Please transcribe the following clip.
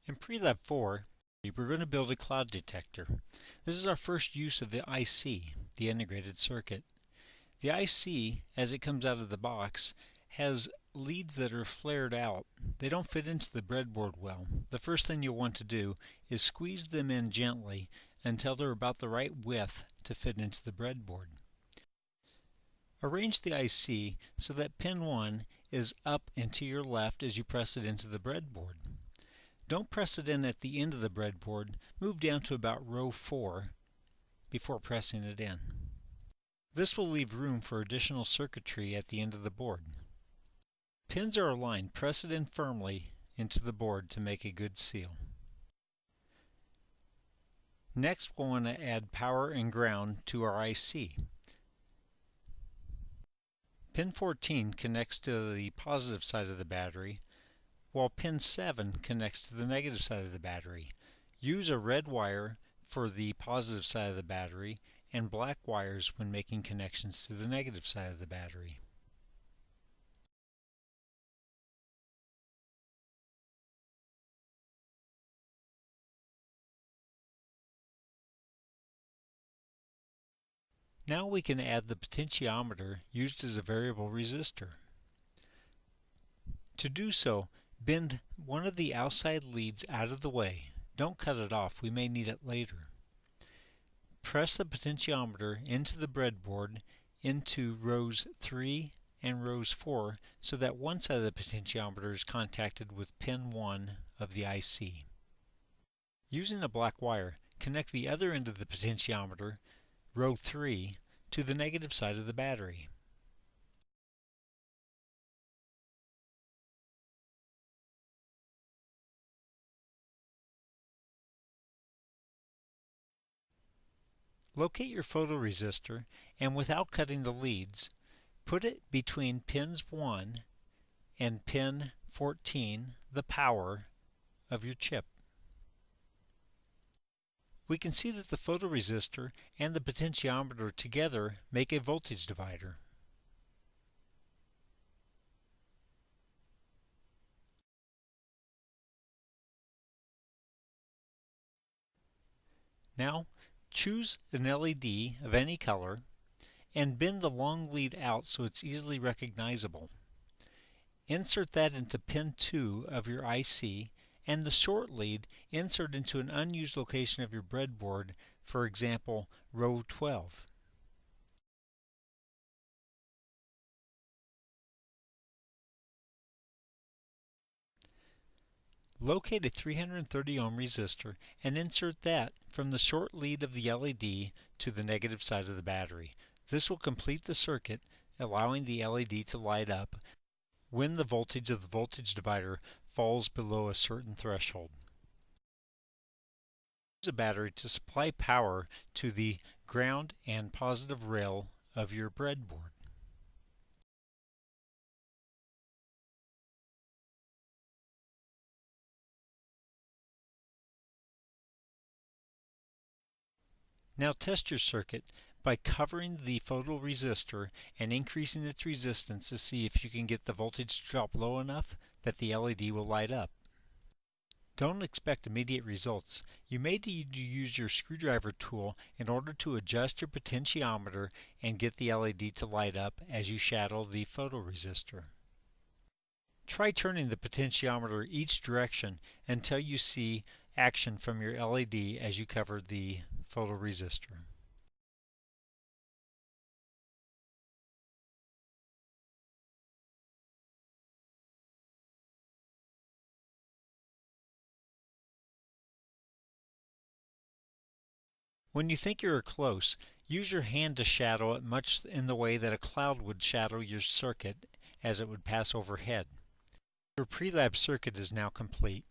In Prelab4, we're going to build a cloud detector. This is our first use of the IC, the integrated circuit. The IC, as it comes out of the box, has leads that are flared out. They don't fit into the breadboard well. The first thing you'll want to do is squeeze them in gently until they're about the right width to fit into the breadboard. Arrange the IC so that pin 1 is up and to your left as you press it into the breadboard. Don't press it in at the end of the breadboard. Move down to about row 4 before pressing it in. This will leave room for additional circuitry at the end of the board. Pins are aligned. Press it in firmly into the board to make a good seal. Next, we'll want to add power and ground to our IC. Pin 14 connects to the positive side of the battery, while pin 7 connects to the negative side of the battery. Use a red wire for the positive side of the battery and black wires when making connections to the negative side of the battery. Now we can add the potentiometer used as a variable resistor. To do so, bend one of the outside leads out of the way. Don't cut it off, we may need it later. Press the potentiometer into the breadboard into rows 3 and rows 4 so that one side of the potentiometer is contacted with pin 1 of the IC. Using a black wire, connect the other end of the potentiometer, row 3, to the negative side of the battery. Locate your photoresistor and, without cutting the leads, put it between pins 1 and pin 14, the power of your chip. We can see that the photoresistor and the potentiometer together make a voltage divider. Now, choose an LED of any color and bend the long lead out so it's easily recognizable. Insert that into pin 2 of your IC, and the short lead insert into an unused location of your breadboard, for example, row 12. Locate a 330 ohm resistor and insert that from the short lead of the LED to the negative side of the battery. This will complete the circuit, allowing the LED to light up when the voltage of the voltage divider falls below a certain threshold. Use a battery to supply power to the ground and positive rail of your breadboard. Now test your circuit by covering the photoresistor and increasing its resistance to see if you can get the voltage to drop low enough that the LED will light up. Don't expect immediate results. You may need to use your screwdriver tool in order to adjust your potentiometer and get the LED to light up as you shadow the photoresistor. Try turning the potentiometer each direction until you see action from your LED as you cover the photoresistor. When you think you are close, use your hand to shadow it much in the way that a cloud would shadow your circuit as it would pass overhead. Your Prelab circuit is now complete.